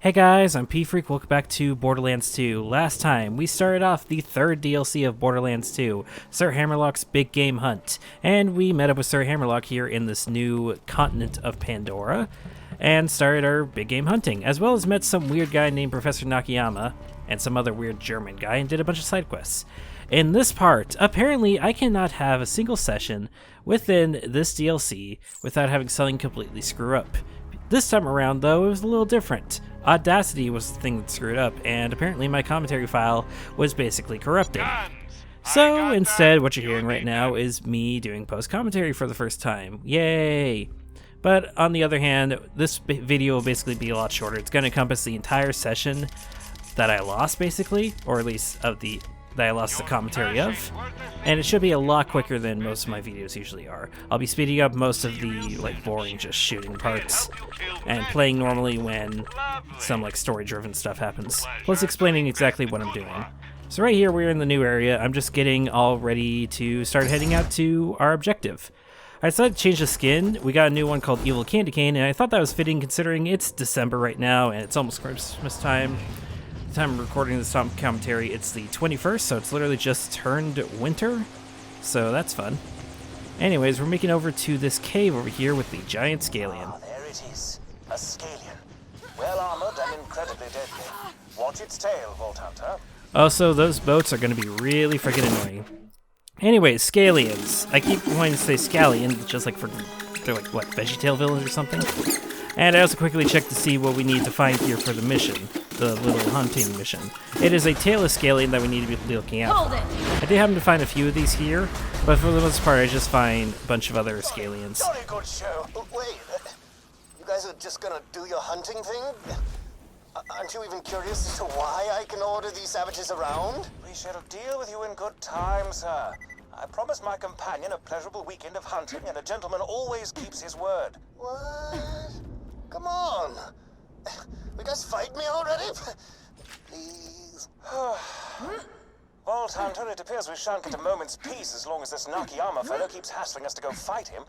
Hey guys, I'm P-Freak, welcome back to Borderlands 2. Last time, we started off the third DLC of Borderlands 2, Sir Hammerlock's Big Game Hunt, and we met up with Sir Hammerlock here in this new continent of Pandora, and started our big game hunting, as well as met some weird guy named Professor Nakayama, and some other weird German guy, and did a bunch of side quests. In this part, apparently I cannot have a single session within this DLC without having something completely screw up. This time around, though, it was a little different. Audacity was the thing that screwed up, and apparently my commentary file was basically corrupted. So instead, what you're hearing right now is me doing post-commentary for the first time. Yay! But on the other hand, this video will basically be a lot shorter. It's going to encompass the entire session that I lost, basically, or at least that I lost the commentary of, and it should be a lot quicker than most of my videos usually are. I'll be speeding up most of the boring just shooting parts and playing normally when some story-driven stuff happens, plus explaining exactly what I'm doing. So right here we're in the new area. I'm just getting all ready to start heading out to our objective. I decided to change the skin. We got a new one called Evil Candy Cane, and I thought that was fitting considering it's December right now and it's almost Christmas time. Time I'm recording this commentary, it's the 21st, so it's literally just turned winter, so that's fun. Anyways, we're making over to this cave over here with the giant scallion. Ah, there it is, a scallion. Well armored and incredibly deadly. Watch its tail, Vault Hunter. Also, those boats are going to be really freaking annoying. Anyways, scallions. I keep wanting to say scallion, just they're what, VeggieTale villains or something? And I also quickly checked to see what we need to find here for the mission, the little hunting mission. It is a tailless scallion that we need to be looking out for. I did happen to find a few of these here, but for the most part I just find a bunch of other scallions. Jolly good show. Wait, you guys are just gonna do your hunting thing? Aren't you even curious as to why I can order these savages around? We shall deal with you in good time, sir. I promised my companion a pleasurable weekend of hunting, and a gentleman always keeps his word. What? Come on. You guys fight me already? Please. Vault Hunter, it appears we shan't get a moment's peace as long as this Nakayama fellow keeps hassling us to go fight him.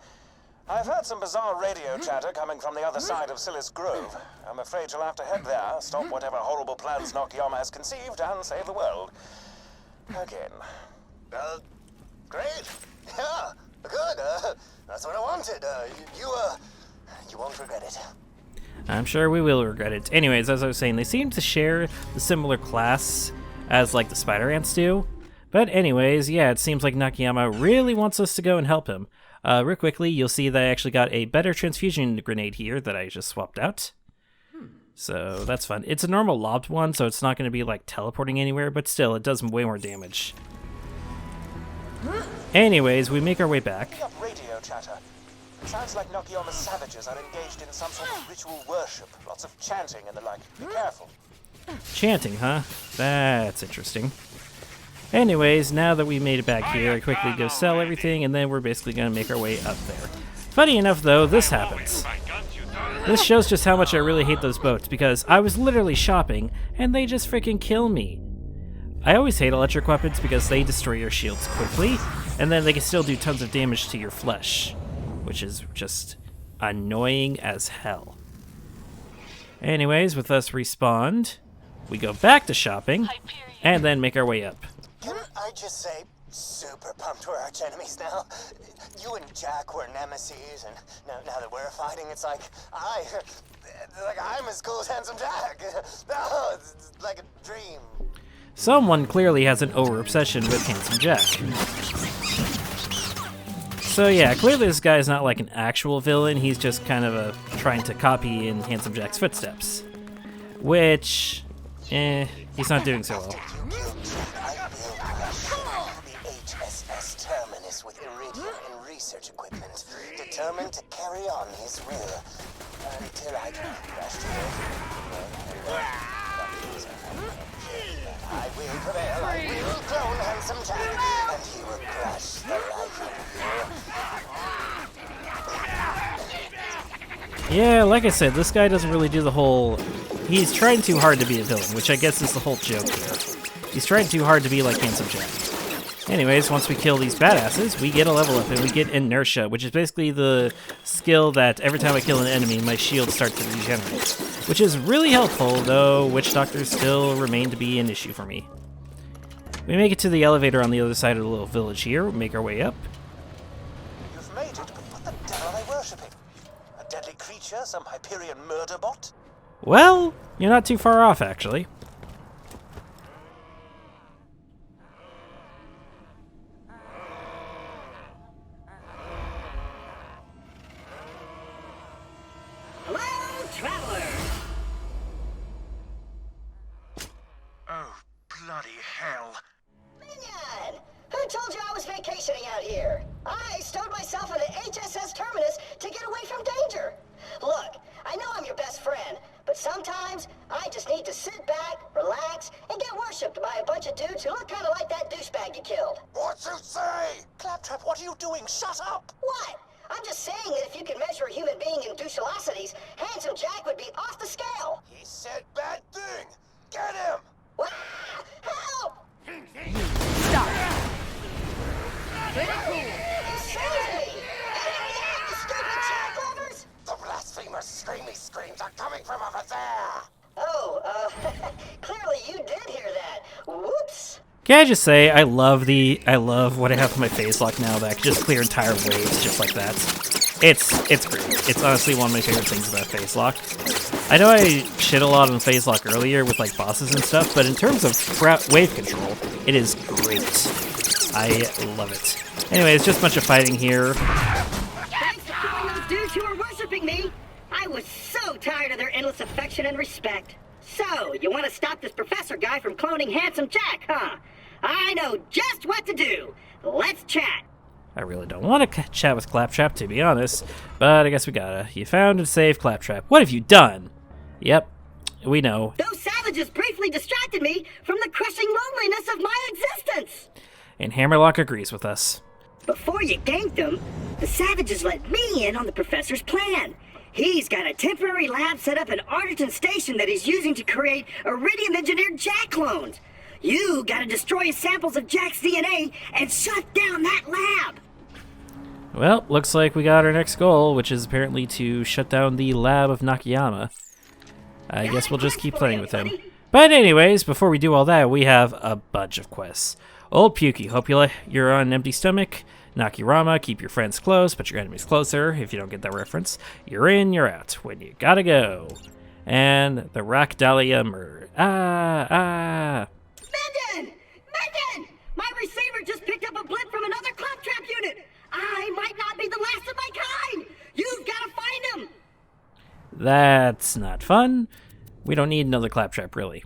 I've heard some bizarre radio chatter coming from the other side of Silas Grove. I'm afraid you'll have to head there, stop whatever horrible plans Nakayama has conceived, and save the world. Again. Great. Yeah, good. That's what I wanted. You won't regret it. I'm sure we will regret it. Anyways, as I was saying, they seem to share the similar class as the spider ants do. But anyways, yeah, it seems like Nakayama really wants us to go and help him. Real quickly, you'll see that I actually got a better transfusion grenade here that I just swapped out. So that's fun. It's a normal lobbed one, so it's not going to be teleporting anywhere, but still, it does way more damage. Anyways, we make our way back. Radio chatter. Sounds like Nakayama's savages are engaged in some sort of ritual worship. Lots of chanting and the like. Be careful. Chanting, huh? That's interesting. Anyways, now that we made it back here, I quickly go sell everything, and then we're basically going to make our way up there. Funny enough, though, this happens. This shows just how much I really hate those boats, because I was literally shopping, and they just freaking kill me. I always hate electric weapons because they destroy your shields quickly, and then they can still do tons of damage to your flesh, which is just annoying as hell. Anyways, with us respawned, we go back to shopping, and then make our way up. Can I just say, super pumped we're arch enemies now. You and Jack were nemesis, and now that we're fighting, it's like I'm as cool as Handsome Jack. No, it's like a dream. Someone clearly has an over-obsession with Handsome Jack. So yeah, clearly this guy is not an actual villain, he's just kind of trying to copy in Handsome Jack's footsteps. Which, he's not doing so well. The HSS Terminus with Iridium and research equipment, determined to carry on his will until I can crash to it. I will prevail, I will clone Handsome Jack, and he will crush the life of you. Yeah, like I said, this guy doesn't really do the whole... He's trying too hard to be a villain, which I guess is the whole joke here. He's trying too hard to be like Handsome Jack. Anyways, once we kill these badasses, we get a level up and we get inertia, which is basically the skill that every time I kill an enemy, my shields start to regenerate. Which is really helpful, though witch doctors still remain to be an issue for me. We make it to the elevator on the other side of the little village here. We make our way up. You've made it, but what the devil are they worshipping? A deadly creature? Some Hyperion murder bot? Well, you're not too far off, actually. Hello, traveler! Oh, bloody hell. Minion! Who told you I was vacationing out here? I stowed myself in an HSS terminus to get away from danger. Look, I know I'm your best friend, but sometimes I just need to sit back, relax, and get worshipped by a bunch of dudes who look kind of like that douchebag you killed. What'd you say? Claptrap, what are you doing? Shut up! What? I'm just saying that if you can measure a human being in douchelosities, Handsome Jack would be off the scale. He said bad thing! Get him! Wah! Help! Stop. He saved me! You stupid jack lovers! The blasphemous screamy screams are coming from over there! Oh, clearly you did hear that. Whoops! Can I just say, I love what I have in my phase lock now that I can just clear entire waves just like that. It's great. It's honestly one of my favorite things about phase lock. I know I shit a lot on phase lock earlier with like bosses and stuff, but in terms of wave control, it is great. I love it. Anyway, it's just a bunch of fighting here. Thanks for killing those dudes who were worshiping me. I was so tired of their endless affection and respect. So, you want to stop this professor guy from cloning Handsome Jack, huh? I know just what to do. Let's chat. I really don't want to chat with Claptrap, to be honest, but I guess we gotta. You found and saved Claptrap. What have you done? Yep, we know. Those savages briefly distracted me from the crushing loneliness of my existence. And Hammerlock agrees with us. Before you ganked them, the savages let me in on the professor's plan. He's got a temporary lab set up at Arterton Station that he's using to create iridium-engineered Jack clones. You gotta destroy his samples of Jack's DNA and shut down that lab. Well, looks like we got our next goal, which is apparently to shut down the lab of Nakayama. I guess we'll just keep playing with him. But anyways, before we do all that, we have a bunch of quests. Old Pukey, hope you're on an empty stomach. Nakayama, keep your friends close, but your enemies closer. If you don't get that reference, you're in, you're out. When you gotta go. And the Rakdalia murder. Mendon! Mendon! My receiver just picked up a blip from another Claptrap unit. I might not be the last of my kind. You've gotta find him. That's not fun. We don't need another Claptrap, really.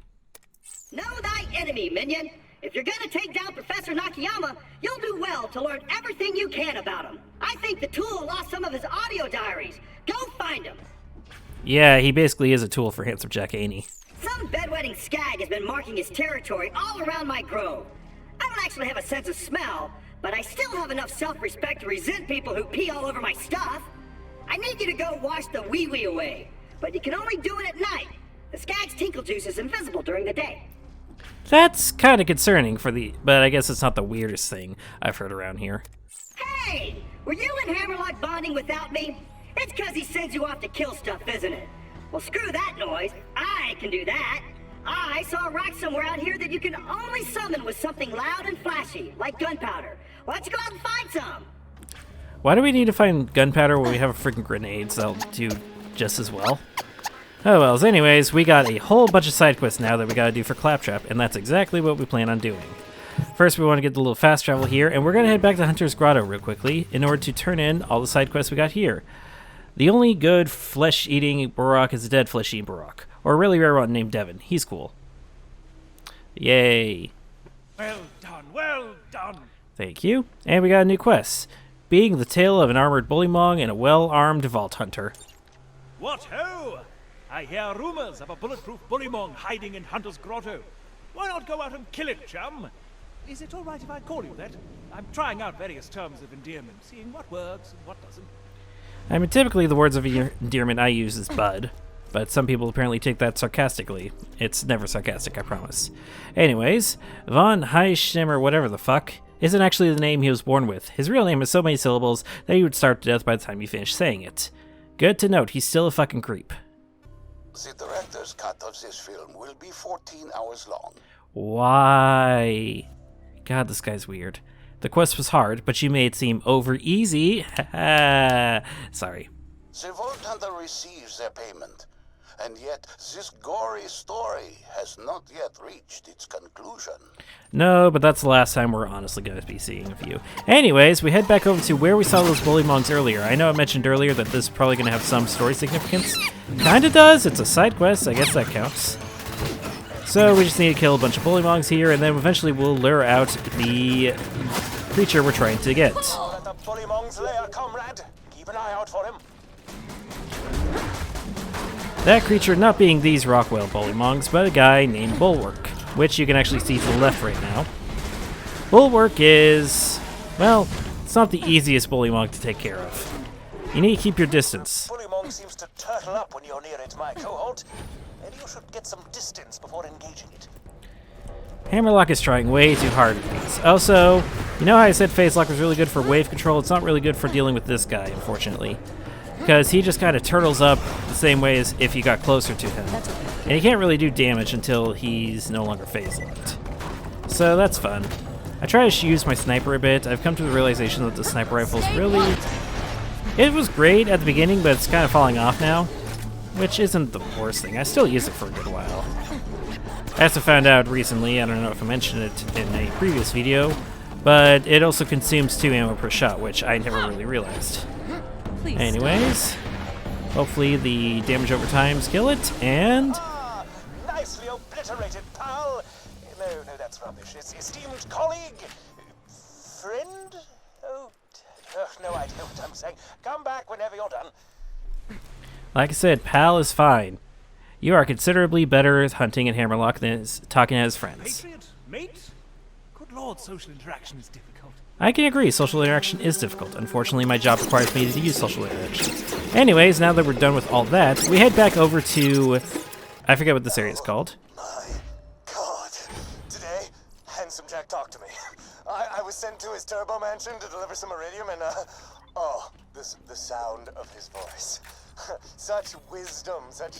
Know thy enemy, minion. If you're gonna take down Professor Nakayama, you'll do well to learn everything you can about him. I think the tool lost some of his audio diaries. Go find him. Yeah, he basically is a tool for Handsome Jack, ain't he? Some bedwetting skag has been marking his territory all around my grove. I don't actually have a sense of smell, but I still have enough self-respect to resent people who pee all over my stuff. I need you to go wash the wee-wee away, but you can only do it at night. The skag's tinkle juice is invisible during the day. That's kind of concerning but I guess it's not the weirdest thing I've heard around here. Hey! Were you and Hammerlock bonding without me? It's 'cause he sends you off to kill stuff, isn't it? Well, screw that noise. I can do that. I saw a rock somewhere out here that you can only summon with something loud and flashy, like gunpowder. Why don't you go out and find some? Why do we need to find gunpowder when we have freaking grenades that'll do just as well? Oh well, anyways, we got a whole bunch of side quests now that we gotta do for Claptrap, and that's exactly what we plan on doing. First, we want to get the little fast travel here, and we're gonna head back to Hunter's Grotto real quickly in order to turn in all the side quests we got here. The only good flesh-eating Borok is a dead flesh-eating Borok, or a really rare one named Devon. He's cool. Yay. Well done, well done. Thank you. And we got a new quest. Being the tale of an armored bullymong and a well-armed vault hunter. What ho! I hear rumors of a bulletproof bullymong hiding in Hunter's Grotto. Why not go out and kill it, chum? Is it all right if I call you that? I'm trying out various terms of endearment, seeing what works and what doesn't. I mean, typically the words of endearment I use is bud, but some people apparently take that sarcastically. It's never sarcastic, I promise. Anyways, Von Heischem or whatever the fuck isn't actually the name he was born with. His real name is so many syllables that he would starve to death by the time you finished saying it. Good to note, he's still a fucking creep. The director's cut of this film will be 14 hours long. Why? God, this guy's weird. The quest was hard, but you made it seem over easy. Sorry. The Vault Hunter receives their payment, and yet this gory story has not yet reached its conclusion. No, but that's the last time we're honestly going to be seeing of you. Anyways, we head back over to where we saw those bullymongs earlier. I know I mentioned earlier that this is probably going to have some story significance. Kinda does. It's a side quest. I guess that counts. So we just need to kill a bunch of bullymongs here, and then eventually we'll lure out the creature we're trying to get. At the bullymong's lair, comrade. Keep an eye out for him. That creature not being these Rockwell bullymongs, but a guy named Bulwark, which you can actually see to the left right now. Bulwark is, well, it's not the easiest bullymong to take care of. You need to keep your distance. Bullymong seems to turtle up when you're near it, my cohort. Maybe you should get some distance before engaging it. Hammerlock is trying way too hard with these. Also, you know how I said Phase Lock was really good for wave control? It's not really good for dealing with this guy, unfortunately. Because he just kind of turtles up the same way as if you got closer to him. And he can't really do damage until he's no longer phase locked. So that's fun. I try to use my sniper a bit. I've come to the realization that the sniper rifle is really... It was great at the beginning, but it's kind of falling off now. Which isn't the worst thing. I still use it for a good while. I also found out recently, I don't know if I mentioned it in a previous video, but it also consumes 2 ammo per shot, which I never really realized. Please. Anyways, hopefully the damage over time kill it, and... Ah, nicely obliterated, pal. No, that's rubbish. It's esteemed colleague, friend. Oh, no idea what I'm saying. Come back whenever you're done. Like I said, pal is fine. You are considerably better at hunting in Hammerlock than talking as friends. Patriot? Mate? Good lord, social interaction is difficult. I can agree, social interaction is difficult. Unfortunately, my job requires me to use social interaction. Anyways, now that we're done with all that, we head back over to... I forget what this area is called. My God. Today, Handsome Jack talked to me. I was sent to his turbo mansion to deliver some iridium and, the sound of his voice. Such wisdom, such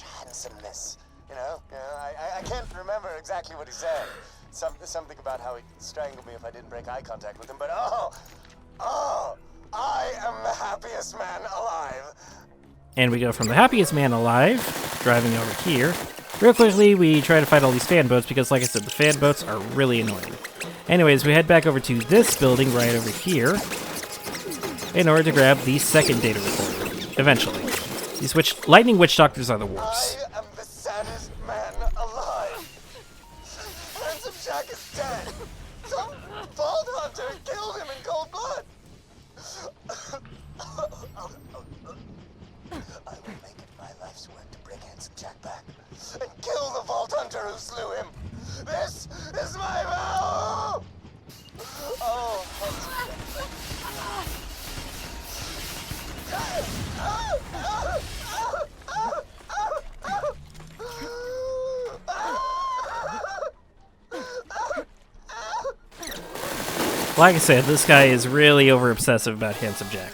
handsomeness. You know, I can't remember exactly what he said. Something about how he'd strangle me if I didn't break eye contact with him, but I am the happiest man alive. And we go from the happiest man alive, driving over here. Real quickly, we try to fight all these fan boats because, like I said, the fan boats are really annoying. Anyways, we head back over to this building right over here in order to grab the second data recorder, eventually. These lightning witch doctors are the worst. I am the saddest man alive. Handsome Jack is dead. Some Vault Hunter killed him in cold blood. I will make it my life's work to bring Handsome Jack back and kill the Vault Hunter who slew him. This is my vow. Oh, Handsome Like I said, this guy is really over-obsessive about Handsome Jack.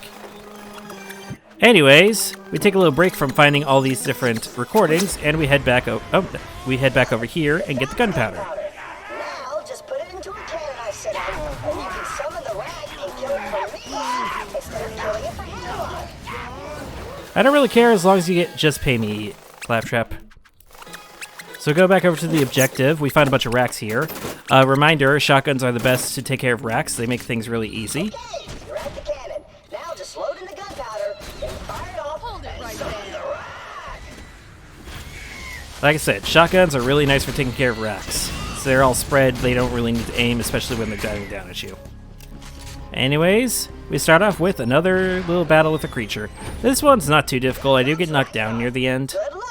Anyways, we take a little break from finding all these different recordings, and we head back over here and get the gunpowder. Now, just put it into a cannon I set up, and you can summon the rat and kill it for me instead of killing it for him. I don't really care as long as you just pay me, Claptrap. So go back over to the objective. We find a bunch of racks here. Reminder, shotguns are the best to take care of racks. They make things really easy. Okay, you're at the cannon. Now just load in the gunpowder and fire it off. Hold it and right summon there. the rat. Like I said, shotguns are really nice for taking care of racks. So they're all spread, they don't really need to aim, especially when they're diving down at you. Anyways, we start off with another little battle with a creature. This one's not too difficult. I do get knocked down near the end. Good luck.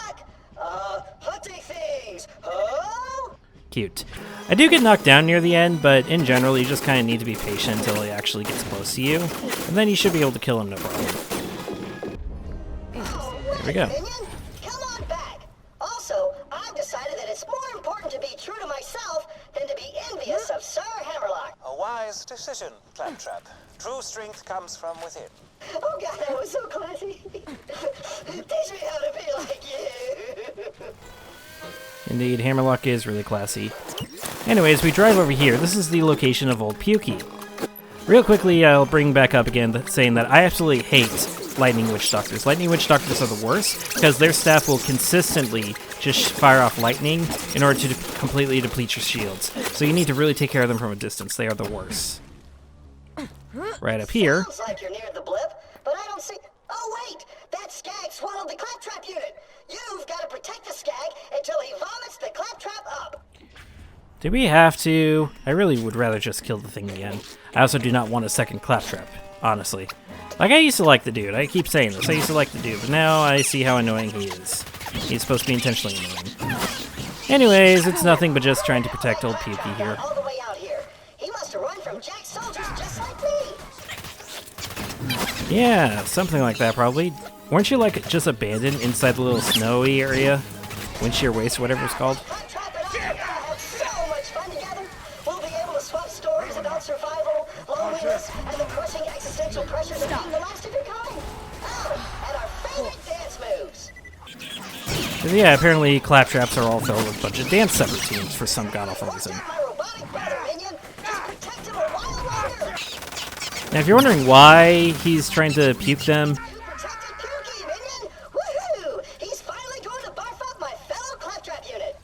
Hunting things. Oh? Cute. I do get knocked down near the end, but in general, you just kind of need to be patient until he actually gets close to you, and then you should be able to kill him no problem. There we go. Minion, come on back. Also, I'm decided that it's more important to be true to myself than to be envious of Sir Hammerlock. A wise decision, Claptrap. True strength comes from within. Oh god, that was so classy. Teach me how to be like you. Indeed, Hammerlock is really classy. Anyways, we drive over here. This is the location of Old Pukey. Real quickly, I'll bring back up again saying that I absolutely hate Lightning Witch Doctors. Lightning Witch Doctors are the worst because their staff will consistently just fire off lightning in order to completely deplete your shields. So you need to really take care of them from a distance. They are the worst. Right up here. Sounds like you're near the blip, but I don't see... Oh wait! That skag swallowed the Claptrap unit! You've got to protect the skag until he vomits the Claptrap up! Do we have to? I really would rather just kill the thing again. I also do not want a second Claptrap, honestly. Like, I used to like the dude. I keep saying this. I used to like the dude, but now I see how annoying he is. He's supposed to be intentionally annoying. Anyways, it's nothing but just trying to protect Old Pukey here. All the way out here. He must have run from Jack's soldiers just like me! Yeah, something like that, probably. Weren't you, like, just abandoned inside the little snowy area? Windshear Waste, whatever it's called? Claptrap and I are gonna have so much fun together! We'll be able to swap stories about survival, loneliness, and the crushing existential pressures of being the last of your kind! Oh, and our favorite dance moves! 'Cause, yeah, apparently Claptraps are all filled with a bunch of dance subroutines for some god-awful reason. My robotic brother, minion! Just protect him a while longer! Now, if you're wondering why he's trying to puke them, You protected Pukey, minion! Woohoo! He's finally going to barf up my fellow Claptrap unit!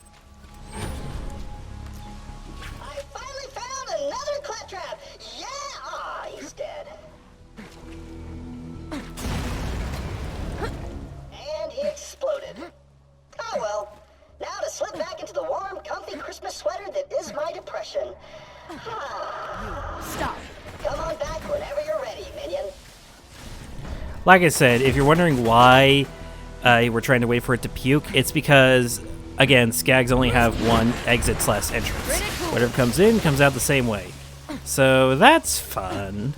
I finally found another Claptrap! Yeah! Ah, he's dead. And he exploded. Oh well. Now to slip back into the warm, comfy Christmas sweater that is my depression. Stop. Come on back whenever you're ready, minion. like I said, if you're wondering why we're trying to wait for it to puke, it's because, again, skags only have one exit/entrance. Whatever comes in, comes out the same way. So that's fun.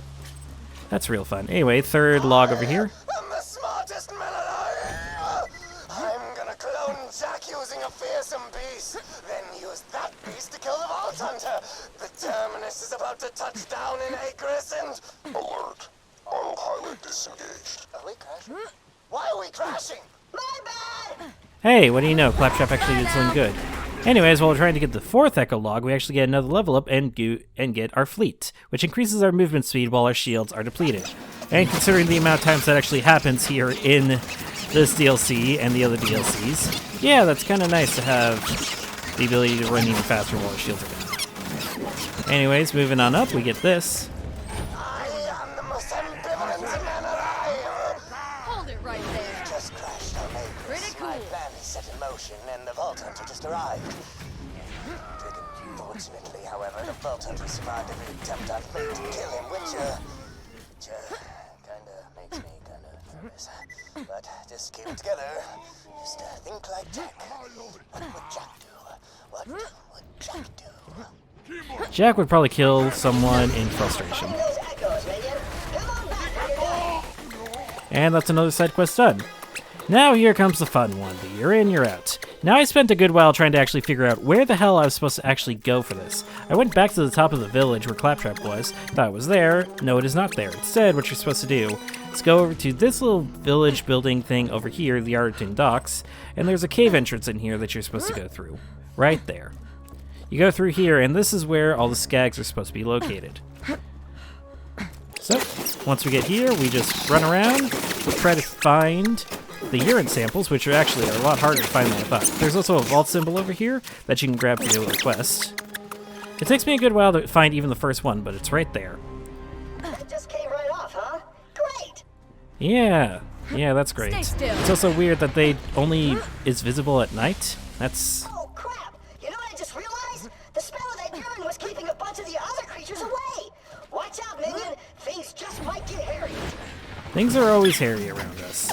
That's real fun. Anyway, third log over here. I'm the smartest man alive! I'm gonna clone Jack using a fearsome beast, then use that beast to kill the Vault Hunter. The Terminus is about to touch down in Acris and... Alert. Autopilot disengaged. Are we crashing? Why are we crashing? My bad! Hey, what do you know? Claptrap actually did something good. Anyways, while we're trying to get the fourth Echo log, we actually get another level up and get our fleet, which increases our movement speed while our shields are depleted. And considering the amount of times that actually happens here in this DLC and the other DLCs, yeah, that's kind of nice to have the ability to run even faster while our shields are down. Anyways, moving on up, we get this. I am the most ambivalent man alive! Hold it right there. Just crashed on Acris. Pretty cool. My plan is set in motion and the Vault Hunter just arrived. Unfortunately, however, the Vault Hunter survived every attempt I've made to kill him, which kinda makes me kinda nervous. But just keep it together. Just think like Jack. What would Jack do? What would Jack do? Jack would probably kill someone in frustration. Those echoes, minion. Come on back when you're done. And that's another side quest done. Now here comes the fun one, the you're in, you're out. Now I spent a good while trying to actually figure out where the hell I was supposed to actually go for this. I went back to the top of the village where Claptrap was, thought it was there, no it is not there. Instead, what you're supposed to do is go over to this little village building thing over here, the Arlington Docks, and there's a cave entrance in here that you're supposed to go through. Right there. You go through here, and this is where all the skags are supposed to be located. So, once we get here, we just run around, we'll try to find the urine samples, which are actually a lot harder to find than I thought. There's also a vault symbol over here that you can grab for your little quest. It takes me a good while to find even the first one, but it's right there. That just came right off, huh? Great! Yeah, that's great. Stay still. It's also weird that they only is visible at night. That's... Oh crap! You know what I just realized? The spell of that urine was keeping a bunch of the other creatures away! Watch out, minion! Things just might get hairy! Things are always hairy around us.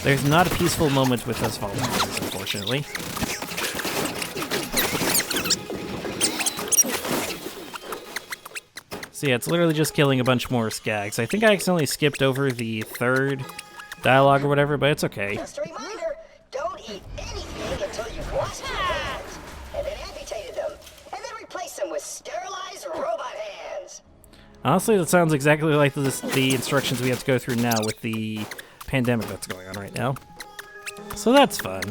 There's not a peaceful moment with us volunteers, unfortunately. So yeah, it's literally just killing a bunch more skags. I think I accidentally skipped over the third dialogue or whatever, but it's okay. Just a reminder, don't eat anything until you've washed hands, and then amputated them, and then replaced them with sterilized robot hands. Honestly, that sounds exactly like the instructions we have to go through now with the pandemic that's going on right now. So that's fun.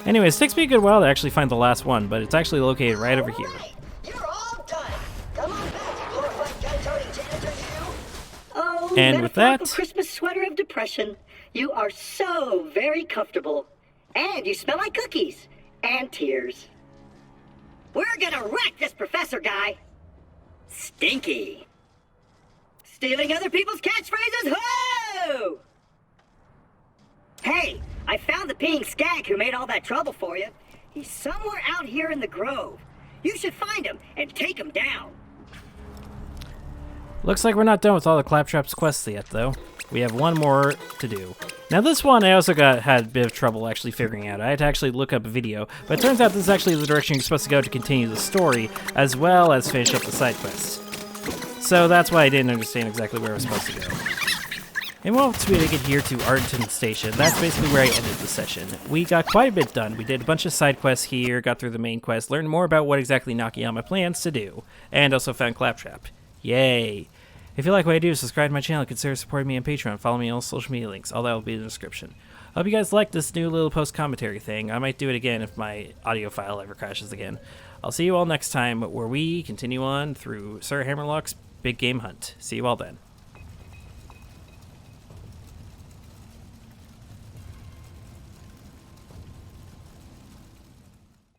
Anyways, it takes me a good while to actually find the last one, but it's actually located right over here. Right, you're all done. Come on back, you glorified gun-toting janitor, you. Oh, And with metaphorical that- Christmas sweater of depression. You are so very comfortable. And you smell like cookies. And tears. We're gonna wreck this professor guy. Stinky. Stealing other people's catchphrases? Ho! Hey, I found the peeing skag who made all that trouble for you. He's somewhere out here in the grove. You should find him and take him down. Looks like we're not done with all the Claptrap's quests yet, though. We have one more to do. Now, this one I also had a bit of trouble actually figuring out. I had to actually look up a video, but it turns out this is actually the direction you're supposed to go to continue the story, as well as finish up the side quests. So that's why I didn't understand exactly where I was supposed to go. And once we get here to Arlington Station, that's basically where I ended the session. We got quite a bit done. We did a bunch of side quests here, got through the main quest, learned more about what exactly Nakayama plans to do, and also found Claptrap. Yay! If you like what I do, subscribe to my channel, consider supporting me on Patreon, follow me on all social media links, all that will be in the description. I hope you guys like this new little post-commentary thing. I might do it again if my audio file ever crashes again. I'll see you all next time, where we continue on through Sir Hammerlock's Big Game Hunt. See you all then.